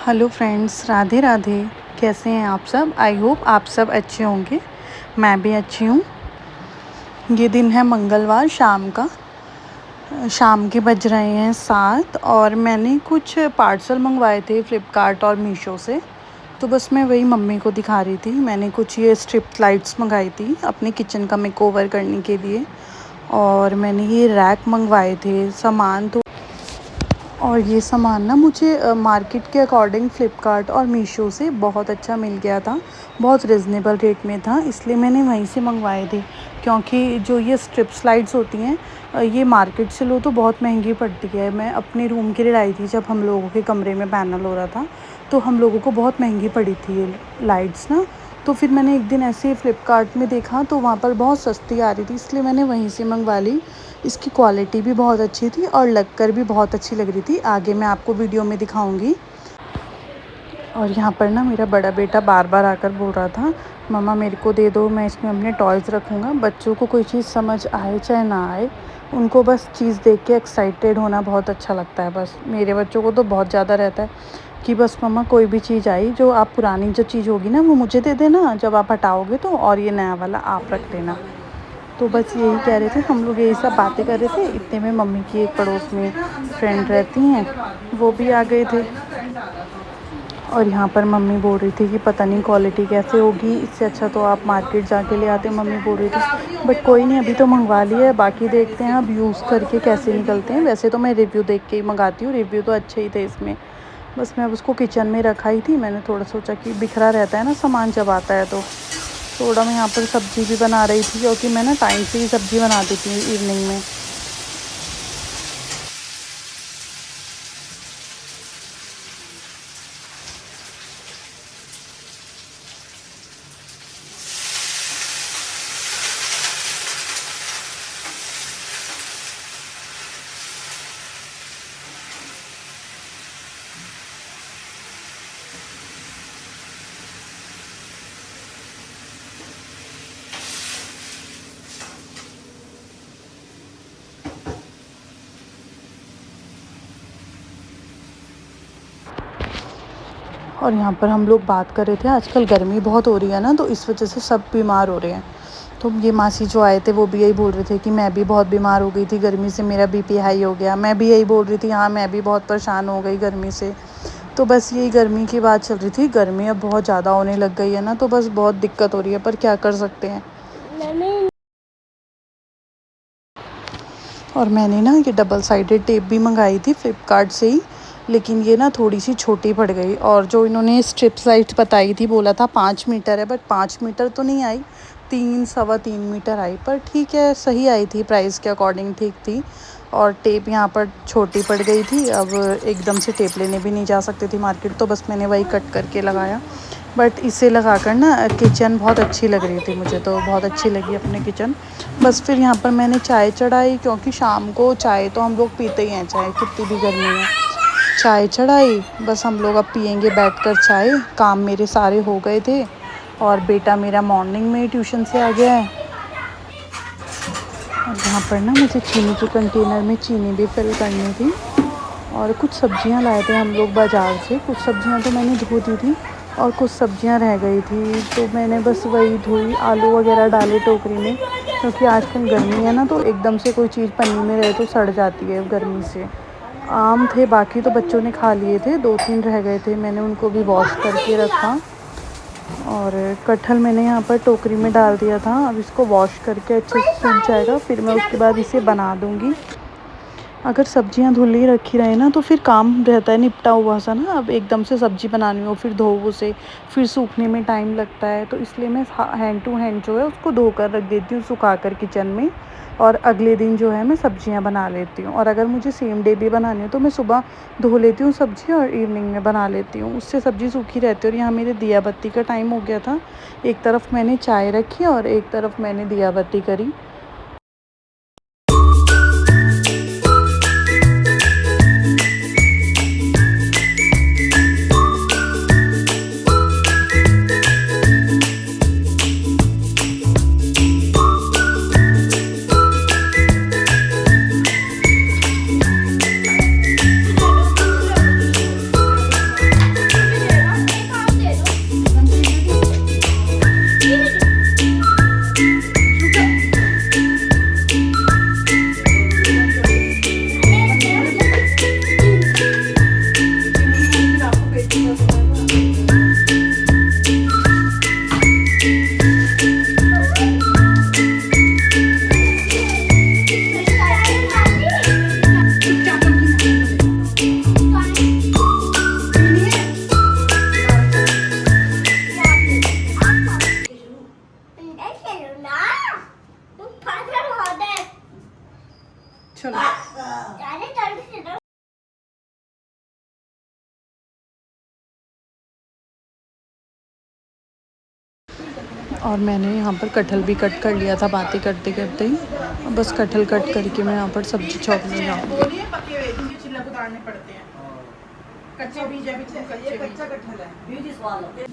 Hello friends, Radhe Radhe. कैसे हैं आप सब? आई होप आप सब अच्छे होंगे। मैं भी अच्छी हूँ। ये दिन है मंगलवार शाम का। शाम के बज रहे हैं 7 और मैंने कुछ पार्सल मंगवाए थे फ़्लिपकार्ट और मीशो से। तो बस मैं वही मम्मी को दिखा रही थी। मैंने कुछ ये स्ट्रिप लाइट्स मंगाई थी अपने किचन का मेकओवर करने के लिए। और मैंने ये रैक मंगवाए थे सामान। तो और ये सामान ना मुझे मार्केट के अकॉर्डिंग फ़्लिपकार्ट और मीशो से बहुत अच्छा मिल गया था। बहुत रिज़नेबल रेट में था, इसलिए मैंने वहीं से मंगवाए थे। क्योंकि जो ये स्ट्रिप स्लाइड्स होती हैं, ये मार्केट से लो तो बहुत महंगी पड़ती है। मैं अपने रूम के लिए लाई थी, जब हम लोगों के कमरे में पैनल हो रहा था तो हम लोगों को बहुत महंगी पड़ी थी ये लाइट्स ना। तो फिर मैंने एक दिन ऐसे फ़्लिपकार्ट में देखा तो वहाँ पर बहुत सस्ती आ रही थी, इसलिए मैंने वहीं से मंगवा ली। इसकी क्वालिटी भी बहुत अच्छी थी और लगकर भी बहुत अच्छी लग रही थी। आगे मैं आपको वीडियो में दिखाऊंगी। और यहाँ पर ना मेरा बड़ा बेटा बार बार आकर बोल रहा था, मम्मा मेरे को दे दो, मैं इसमें अपने टॉयज़ रखूँगा। बच्चों को कोई चीज़ समझ आए चाहे ना आए, उनको बस चीज़ देख के एक्साइटेड होना बहुत अच्छा लगता है। बस मेरे बच्चों को तो बहुत ज़्यादा रहता है कि बस मम्मा कोई भी चीज़ आई, जो आप पुरानी जो चीज़ होगी ना वो मुझे दे देना, जब आप हटाओगे तो, और ये नया वाला आप रख लेना। तो बस यही कह रहे थे, हम लोग यही सब बातें कर रहे थे। इतने में मम्मी की एक पड़ोस में फ्रेंड रहती हैं, वो भी आ गए थे। और यहाँ पर मम्मी बोल रही थी कि पता नहीं क्वालिटी कैसे होगी, इससे अच्छा तो आप मार्केट जाके ले आते। मम्मी बोल रही थी बट कोई नहीं, अभी तो मंगवा लिया है, बाकी देखते हैं अब यूज़ करके कैसे निकलते हैं। वैसे तो मैं रिव्यू देख के ही मंगाती हूँ, रिव्यू तो अच्छे ही थे इसमें। बस मैं उसको किचन में रखा ही थी। मैंने थोड़ा सोचा कि बिखरा रहता है ना सामान जब आता है तो। थोड़ा मैं यहाँ पर सब्ज़ी भी बना रही थी, क्योंकि मैं ना टाइम से ही सब्ज़ी बना देती हूँ इवनिंग में। और यहाँ पर हम लोग बात कर रहे थे, आजकल गर्मी बहुत हो रही है ना, तो इस वजह से सब बीमार हो रहे हैं। तो ये मासी जो आए थे वो भी यही बोल रहे थे कि मैं भी बहुत बीमार हो गई थी गर्मी से, मेरा बीपी हाई हो गया। मैं भी यही बोल रही थी, हाँ मैं भी बहुत परेशान हो गई गर्मी से। तो बस यही गर्मी की बात चल रही थी। गर्मी अब बहुत ज़्यादा होने लग गई है ना, तो बस बहुत दिक्कत हो रही है, पर क्या कर सकते हैं। और मैंने ना ये डबल साइडेड टेप भी मंगाई थी फ़्लिपकार्ट से ही, लेकिन ये ना थोड़ी सी छोटी पड़ गई। और जो इन्होंने स्ट्रिप लाइट बताई थी, बोला था 5 मीटर है, बट 5 मीटर तो नहीं आई, 3 सवा 3 मीटर आई। पर ठीक है, सही आई थी, प्राइस के अकॉर्डिंग ठीक थी। और टेप यहाँ पर छोटी पड़ गई थी। अब एकदम से टेप लेने भी नहीं जा सकती थी मार्केट, तो बस मैंने वही कट करके लगाया। बट इसे लगाकर ना किचन बहुत अच्छी लग रही थी, मुझे तो बहुत अच्छी लगी अपने किचन। बस फिर यहाँ पर मैंने चाय चढ़ाई, क्योंकि शाम को चाय तो हम लोग पीते ही हैं, चाहे कितनी भी गर्मी है। चाय चढ़ाई, बस हम लोग अब पियेंगे बैठकर चाय। काम मेरे सारे हो गए थे और बेटा मेरा मॉर्निंग में ही ट्यूशन से आ गया है। और यहाँ पर ना मुझे चीनी के कंटेनर में चीनी भी फिल करनी थी। और कुछ सब्जियां लाए थे हम लोग बाज़ार से। कुछ सब्जियां तो मैंने धो दी थी और कुछ सब्जियां रह गई थी, तो मैंने बस वही धोई। आलू वगैरह डाले टोकरी में, क्योंकि आजकल गर्मी है ना, तो एकदम से कोई चीज़ पन्नी में रहे तो सड़ जाती है गर्मी से। आम थे, बाकी तो बच्चों ने खा लिए थे, 2-3 रह गए थे, मैंने उनको भी वॉश करके रखा। और कटहल मैंने यहाँ पर टोकरी में डाल दिया था। अब इसको वॉश करके अच्छे से सूख जाएगा, फिर मैं उसके बाद इसे बना दूँगी। अगर सब्जियां धुली रखी रहे ना, तो फिर काम रहता है निपटा हुआ सा ना। अब एकदम से सब्ज़ी बनानी हो, फिर धो उसे, फिर सूखने में टाइम लगता है, तो इसलिए मैं हैंड टू हैंड जो है उसको धो कर रख देती हूँ सुखा कर किचन में। और अगले दिन जो है मैं सब्जियां बना लेती हूँ। और अगर मुझे सेम डे भी बनानी हो तो मैं सुबह धो लेती हूँ सब्ज़ी और इवनिंग में बना लेती हूँ, उससे सब्ज़ी सूखी रहती है। और यहाँ मेरे दिया बत्ती का टाइम हो गया था। एक तरफ मैंने चाय रखी और एक तरफ मैंने दिया बत्ती करी। चलो। और मैंने यहाँ पर कटहल भी कट कर लिया था बातें करते करते ही। बस कटहल कट करके मैं यहाँ पर सब्जी चौंकने जाऊँगी। पके हुए छिलक उतारने पड़ते हैं। कच्चे बीज है, कच्चा कटहल है, बीज स्वाद होते हैं।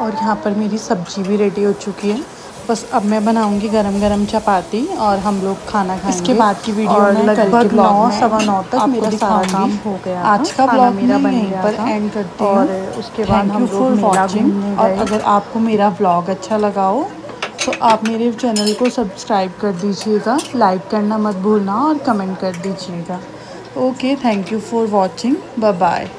और यहाँ पर मेरी सब्जी भी रेडी हो चुकी है। बस अब मैं बनाऊंगी गरम गरम चपाती और हम लोग खाना खाएंगे। इसके बाद की वीडियो में लगभग 9-9:15 तक मेरा सारा काम हो गया। आज का ब्लॉग मेरा यहीं पर एंड करती हूँ और उसके बाद हम लोग मेला घूमने गए। और अगर आपको मेरा ब्लॉग अच्छा लगा हो तो आप मेरे चैनल को सब्सक्राइब कर दीजिएगा, लाइक करना मत भूलना और कमेंट कर दीजिएगा। Okay, thank you for watching, bye bye.